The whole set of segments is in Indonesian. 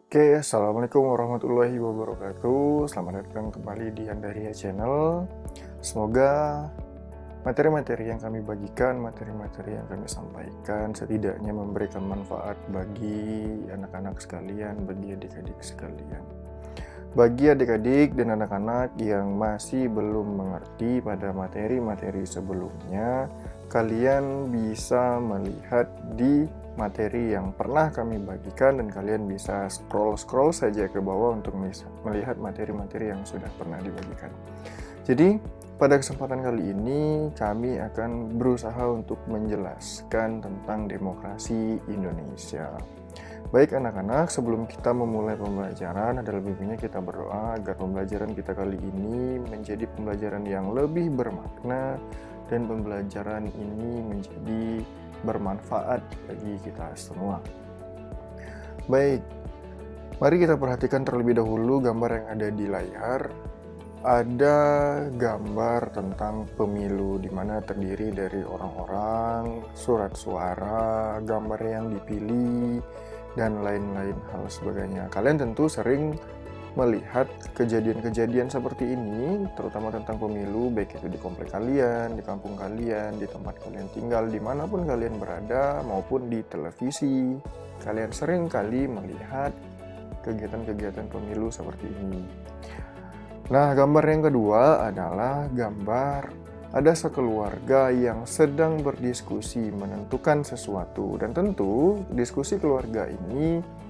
Oke, Assalamualaikum warahmatullahi wabarakatuh. Selamat datang kembali di Andaria Channel. Semoga materi-materi yang kami bagikan, materi-materi yang kami sampaikan setidaknya memberikan manfaat bagi anak-anak sekalian, bagi adik-adik sekalian. Bagi adik-adik dan anak-anak yang masih belum mengerti pada materi-materi sebelumnya, kalian bisa melihat di materi yang pernah kami bagikan dan kalian bisa scroll saja ke bawah untuk melihat materi-materi yang sudah pernah dibagikan. Jadi, pada kesempatan kali ini kami akan berusaha untuk menjelaskan tentang demokrasi Indonesia. Baik anak-anak, sebelum kita memulai pembelajaran, ada lebih baiknya kita berdoa agar pembelajaran kita kali ini menjadi pembelajaran yang lebih bermakna dan pembelajaran ini menjadi bermanfaat bagi kita semua. Baik, mari kita perhatikan terlebih dahulu gambar yang ada di layar. Ada gambar tentang pemilu di mana terdiri dari orang-orang, surat suara, gambar yang dipilih, dan lain-lain hal sebagainya. Kalian tentu sering melihat kejadian-kejadian seperti ini, terutama tentang pemilu, baik itu di komplek kalian, di kampung kalian, di tempat kalian tinggal, dimanapun kalian berada, maupun di televisi. Kalian sering kali melihat kegiatan-kegiatan pemilu seperti ini. Nah, gambar yang kedua adalah gambar ada sekeluarga yang sedang berdiskusi menentukan sesuatu. Dan tentu diskusi keluarga ini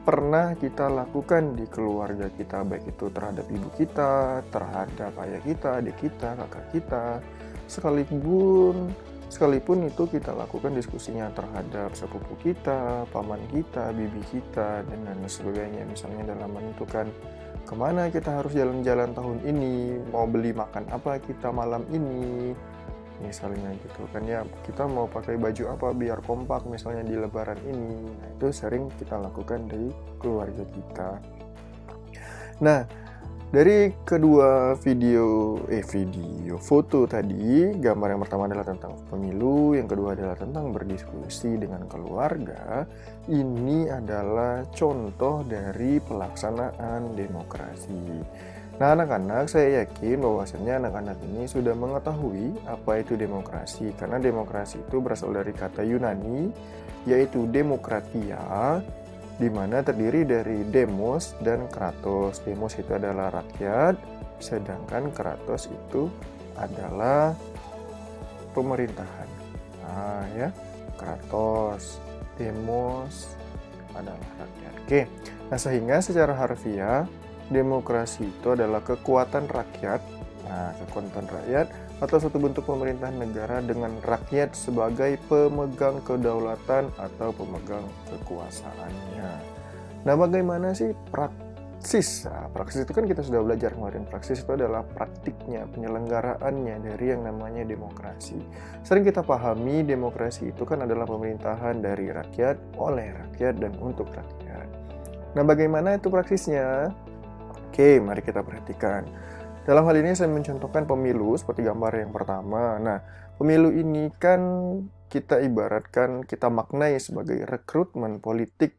pernah kita lakukan di keluarga kita, baik itu terhadap ibu kita, terhadap ayah kita, adik kita, kakak kita, sekalipun itu kita lakukan diskusinya terhadap sepupu kita, paman kita, bibi kita, dan lain sebagainya. Misalnya dalam menentukan kemana kita harus jalan-jalan tahun ini, mau beli makan apa kita malam ini, misalnya gitu kan ya, kita mau pakai baju apa biar kompak misalnya di lebaran ini. Nah, itu sering kita lakukan dari keluarga kita. Nah, dari kedua foto tadi, gambar yang pertama adalah tentang pemilu, yang kedua adalah tentang berdiskusi dengan keluarga. Ini adalah contoh dari pelaksanaan demokrasi. Nah, anak-anak, saya yakin bahwasannya anak-anak ini sudah mengetahui apa itu demokrasi, karena demokrasi itu berasal dari kata Yunani, yaitu demokratia, di mana terdiri dari demos dan kratos. Demos itu adalah rakyat, sedangkan kratos itu adalah pemerintahan. Nah, ya, kratos, demos adalah rakyat. Oke, nah sehingga secara harfiah, demokrasi itu adalah kekuatan rakyat, kekuatan rakyat atau suatu bentuk pemerintahan negara dengan rakyat sebagai pemegang kedaulatan atau pemegang kekuasaannya. Nah, bagaimana sih praksis? Praksis itu kan kita sudah belajar kemarin. Praksis itu adalah praktiknya, penyelenggaraannya dari yang namanya demokrasi. Sering kita pahami demokrasi itu kan adalah pemerintahan dari rakyat, oleh rakyat, dan untuk rakyat. Nah, bagaimana itu praksisnya? Oke, mari kita perhatikan. Dalam hal ini saya mencontohkan pemilu seperti gambar yang pertama. Nah, pemilu ini kan kita ibaratkan, kita maknai sebagai rekrutmen politik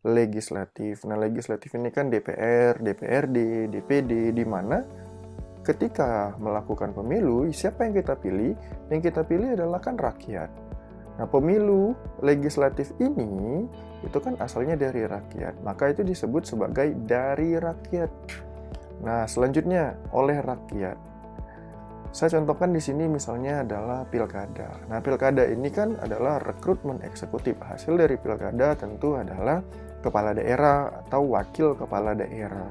legislatif. Nah, legislatif ini kan DPR, DPRD, DPD, di mana ketika melakukan pemilu, siapa yang kita pilih? Yang kita pilih adalah kan rakyat. Nah, pemilu legislatif ini itu kan asalnya dari rakyat, maka itu disebut sebagai dari rakyat. Nah, selanjutnya oleh rakyat. Saya contohkan di sini misalnya adalah pilkada. Nah, pilkada ini kan adalah rekrutmen eksekutif. Hasil dari pilkada tentu adalah kepala daerah atau wakil kepala daerah.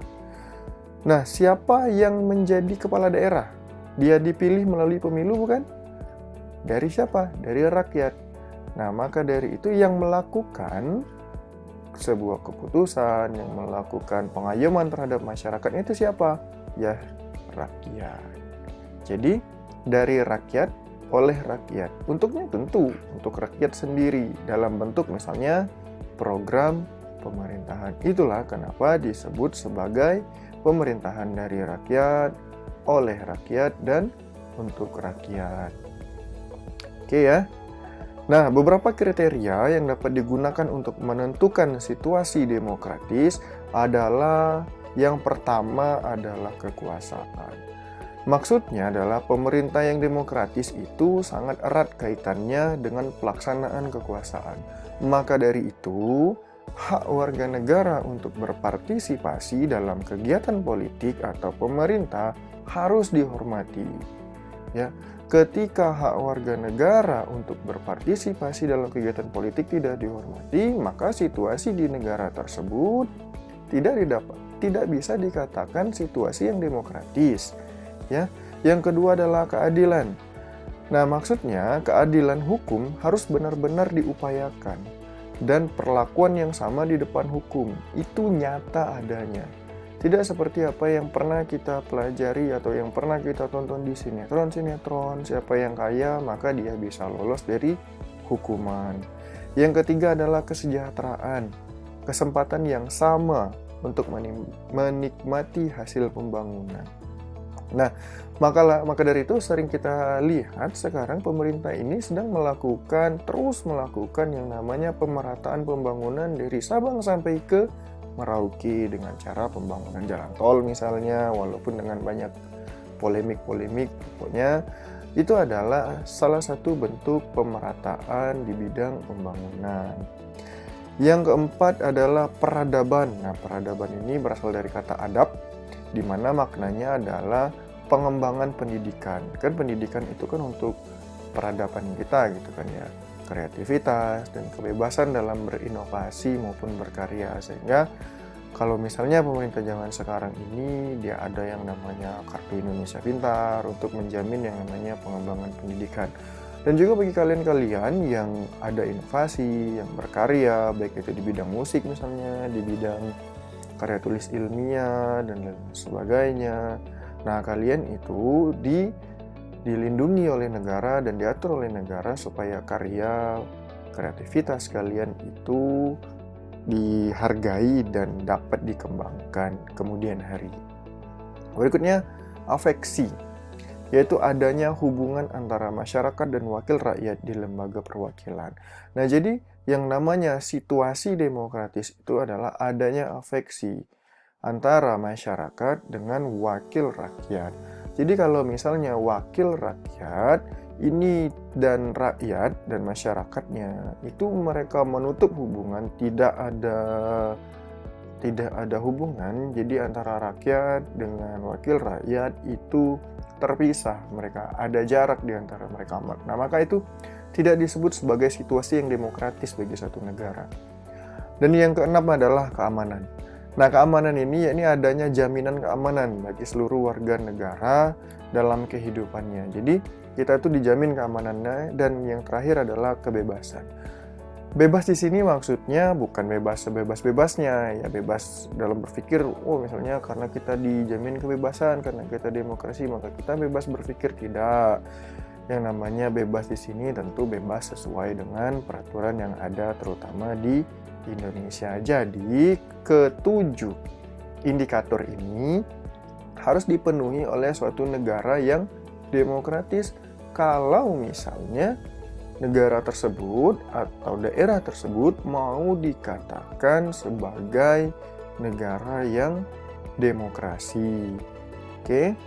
Nah, siapa yang menjadi kepala daerah? Dia dipilih melalui pemilu bukan? Dari siapa? Dari rakyat. Nah, maka dari itu yang melakukan sebuah keputusan, yang melakukan pengayoman terhadap masyarakat itu siapa? Ya, rakyat. Jadi, dari rakyat, oleh rakyat. Untuknya tentu untuk rakyat sendiri dalam bentuk misalnya program pemerintahan. Itulah kenapa disebut sebagai pemerintahan dari rakyat, oleh rakyat, dan untuk rakyat. Oke ya. Nah, beberapa kriteria yang dapat digunakan untuk menentukan situasi demokratis adalah yang pertama adalah kekuasaan. Maksudnya adalah pemerintah yang demokratis itu sangat erat kaitannya dengan pelaksanaan kekuasaan. Maka dari itu, hak warga negara untuk berpartisipasi dalam kegiatan politik atau pemerintah harus dihormati. Ya, ketika hak warga negara untuk berpartisipasi dalam kegiatan politik tidak dihormati, maka situasi di negara tersebut tidak bisa dikatakan situasi yang demokratis. Ya, yang kedua adalah keadilan. Nah, maksudnya keadilan hukum harus benar-benar diupayakan dan perlakuan yang sama di depan hukum itu nyata adanya. Tidak seperti apa yang pernah kita pelajari atau yang pernah kita tonton di sinetron-sinetron, siapa yang kaya maka dia bisa lolos dari hukuman. Yang ketiga adalah kesejahteraan, kesempatan yang sama untuk menikmati hasil pembangunan. Nah, maka dari itu sering kita lihat sekarang pemerintah ini sedang terus melakukan yang namanya pemerataan pembangunan dari Sabang sampai ke Merauke dengan cara pembangunan jalan tol misalnya, walaupun dengan banyak polemik-polemik, pokoknya itu adalah salah satu bentuk pemerataan di bidang pembangunan. Yang keempat adalah peradaban. Nah, peradaban ini berasal dari kata adab, di mana maknanya adalah pengembangan pendidikan. Kan pendidikan itu kan untuk peradaban kita gitu kan ya. Kreativitas dan kebebasan dalam berinovasi maupun berkarya. Sehingga kalau misalnya pemerintah zaman sekarang ini dia ada yang namanya Kartu Indonesia Pintar untuk menjamin yang namanya pengembangan pendidikan. Dan juga bagi kalian-kalian yang ada inovasi, yang berkarya, baik itu di bidang musik misalnya, di bidang karya tulis ilmiah dan lain sebagainya. Nah, kalian itu dilindungi oleh negara dan diatur oleh negara supaya kreativitas kalian itu dihargai dan dapat dikembangkan kemudian hari. Berikutnya, afeksi, yaitu adanya hubungan antara masyarakat dan wakil rakyat di lembaga perwakilan. Nah, jadi yang namanya situasi demokratis itu adalah adanya afeksi antara masyarakat dengan wakil rakyat. Jadi kalau misalnya wakil rakyat ini dan rakyat dan masyarakatnya itu mereka menutup hubungan, tidak ada hubungan, jadi antara rakyat dengan wakil rakyat itu terpisah, mereka ada jarak di antara mereka. Nah, maka itu tidak disebut sebagai situasi yang demokratis bagi satu negara. Dan yang keenam adalah keamanan. Nah, keamanan ini yakni adanya jaminan keamanan bagi seluruh warga negara dalam kehidupannya. Jadi, kita itu dijamin keamanannya, dan yang terakhir adalah kebebasan. Bebas di sini maksudnya bukan bebas sebebas-bebasnya, ya bebas dalam berpikir, misalnya karena kita dijamin kebebasan, karena kita demokrasi, maka kita bebas berpikir, tidak. Yang namanya bebas di sini tentu bebas sesuai dengan peraturan yang ada, terutama di Indonesia. Jadi, ketujuh indikator ini harus dipenuhi oleh suatu negara yang demokratis kalau misalnya negara tersebut atau daerah tersebut mau dikatakan sebagai negara yang demokrasi. Oke.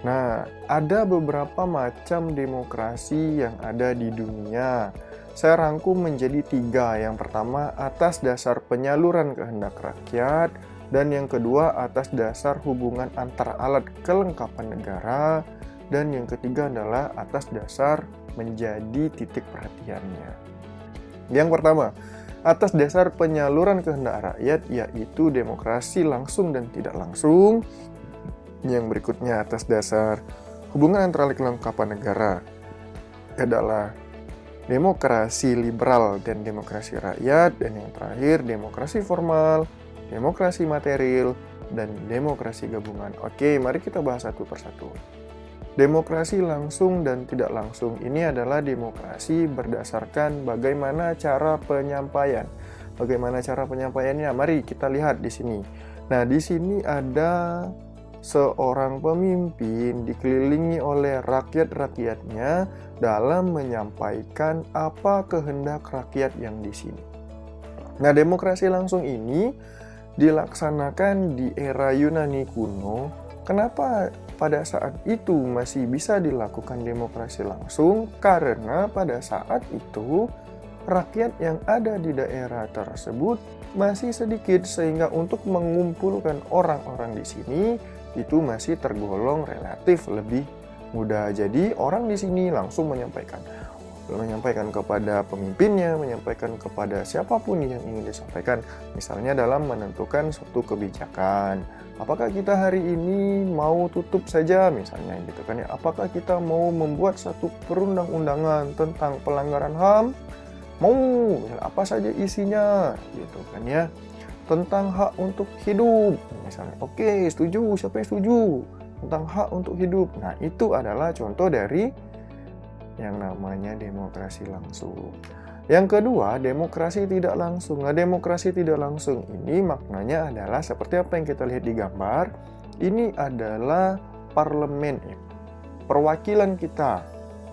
Nah, ada beberapa macam demokrasi yang ada di dunia. Saya rangkum menjadi 3. Yang pertama, atas dasar penyaluran kehendak rakyat. Dan yang kedua, atas dasar hubungan antar alat kelengkapan negara. Dan yang ketiga adalah atas dasar menjadi titik perhatiannya. Yang pertama, atas dasar penyaluran kehendak rakyat, yaitu demokrasi langsung dan tidak langsung. Yang berikutnya, atas dasar hubungan antara alat kelengkapan negara adalah demokrasi liberal dan demokrasi rakyat. Dan yang terakhir, demokrasi formal, demokrasi material, dan demokrasi gabungan. Oke, mari kita bahas satu persatu. Demokrasi langsung dan tidak langsung ini adalah demokrasi berdasarkan bagaimana cara penyampaian. Bagaimana cara penyampaiannya? Mari kita lihat di sini. Nah, di sini ada seorang pemimpin dikelilingi oleh rakyat-rakyatnya dalam menyampaikan apa kehendak rakyat yang di sini. Nah, demokrasi langsung ini dilaksanakan di era Yunani kuno. Kenapa pada saat itu masih bisa dilakukan demokrasi langsung? Karena pada saat itu rakyat yang ada di daerah tersebut masih sedikit, sehingga untuk mengumpulkan orang-orang di sini itu masih tergolong relatif lebih mudah. Jadi orang di sini langsung menyampaikan kepada pemimpinnya, menyampaikan kepada siapapun yang ingin disampaikan. Misalnya dalam menentukan suatu kebijakan. Apakah kita hari ini mau tutup saja misalnya gitu kan ya? Apakah kita mau membuat satu perundang-undangan tentang pelanggaran HAM? Mau, apa saja isinya gitu kan ya? Tentang hak untuk hidup misalnya. Oke, setuju, siapa yang setuju tentang hak untuk hidup? Nah, itu adalah contoh dari yang namanya demokrasi langsung. Yang kedua, demokrasi tidak langsung. Nah, demokrasi tidak langsung ini maknanya adalah seperti apa yang kita lihat di gambar. Ini adalah parlemen, perwakilan kita,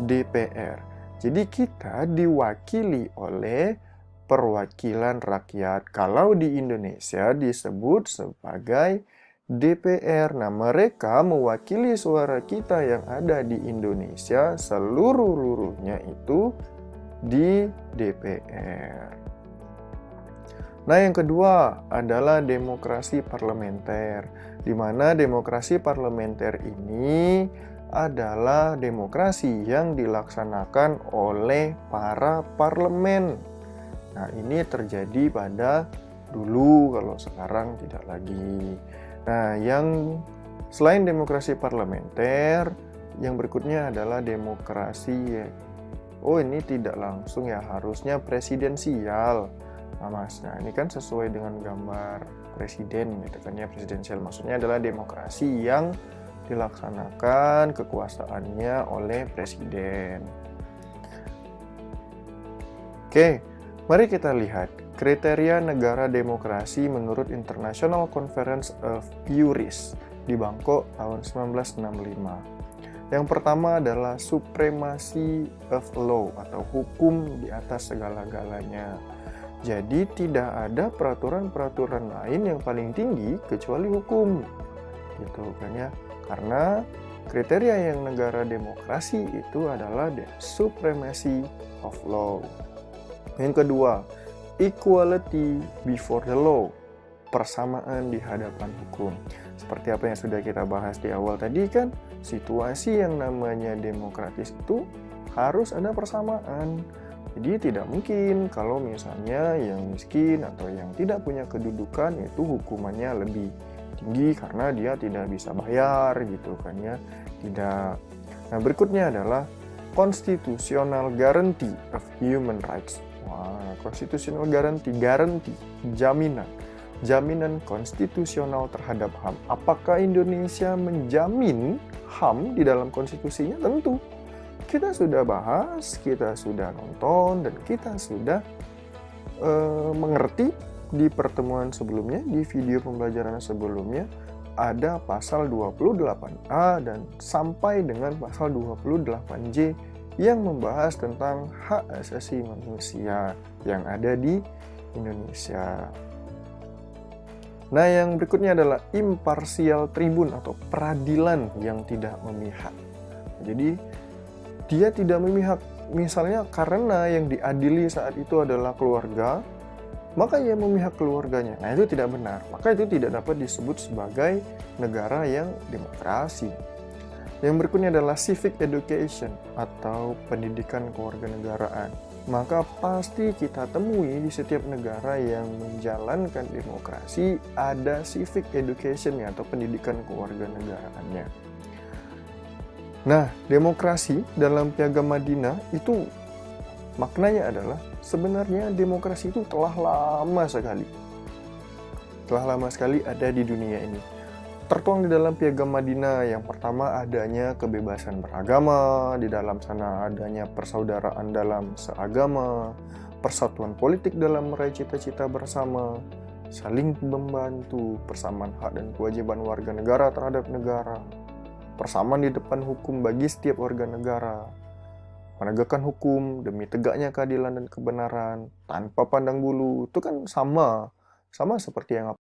DPR. Jadi kita diwakili oleh perwakilan rakyat. Kalau di Indonesia disebut sebagai DPR. Nah, mereka mewakili suara kita yang ada di Indonesia seluruh-luruhnya itu di DPR. Nah, yang kedua adalah demokrasi parlementer, di mana demokrasi parlementer ini adalah demokrasi yang dilaksanakan oleh para parlemen. Nah, ini terjadi pada dulu, kalau sekarang tidak lagi. Nah, yang selain demokrasi parlementer, yang berikutnya adalah demokrasi. Oh, ini tidak langsung ya, harusnya presidensial. Nah, Mas, ini kan sesuai dengan gambar presiden gitu kan ya, presidensial. Maksudnya adalah demokrasi yang dilaksanakan kekuasaannya oleh presiden. Oke, mari kita lihat kriteria negara demokrasi menurut International Conference of Jurists di Bangkok tahun 1965. Yang pertama adalah supremacy of law atau hukum di atas segala-galanya. Jadi tidak ada peraturan-peraturan lain yang paling tinggi kecuali hukum. Gitu kan ya. Karena kriteria yang negara demokrasi itu adalah the supremacy of law. Yang kedua, equality before the law, persamaan di hadapan hukum. Seperti apa yang sudah kita bahas di awal tadi kan, situasi yang namanya demokratis itu harus ada persamaan. Jadi tidak mungkin kalau misalnya yang miskin atau yang tidak punya kedudukan itu hukumannya lebih tinggi karena dia tidak bisa bayar gitu kan ya. Tidak. Nah, berikutnya adalah constitutional guarantee of human rights. Wah, constitutional guarantee, jaminan konstitusional terhadap HAM. Apakah Indonesia menjamin HAM di dalam konstitusinya? Tentu. Kita sudah bahas, kita sudah nonton, dan kita sudah mengerti di pertemuan sebelumnya, di video pembelajaran sebelumnya, ada pasal 28A dan sampai dengan pasal 28J yang membahas tentang hak asasi manusia yang ada di Indonesia. Nah, yang berikutnya adalah imparsial tribun atau peradilan yang tidak memihak. Jadi, dia tidak memihak. Misalnya karena yang diadili saat itu adalah keluarga, maka ia memihak keluarganya. Nah, itu tidak benar. Maka itu tidak dapat disebut sebagai negara yang demokrasi. Yang berikutnya adalah civic education atau pendidikan kewarganegaraan. Maka pasti kita temui di setiap negara yang menjalankan demokrasi ada civic education atau pendidikan kewarganegaraannya. Nah, demokrasi dalam Piagam Madinah itu maknanya adalah sebenarnya demokrasi itu telah lama sekali ada di dunia ini. Tertuang di dalam Piagam Madinah, yang pertama adanya kebebasan beragama, di dalam sana adanya persaudaraan dalam seagama, persatuan politik dalam meraih cita-cita bersama, saling membantu, persamaan hak dan kewajiban warga negara terhadap negara, persamaan di depan hukum bagi setiap warga negara, menegakkan hukum demi tegaknya keadilan dan kebenaran tanpa pandang bulu. Itu kan sama seperti yang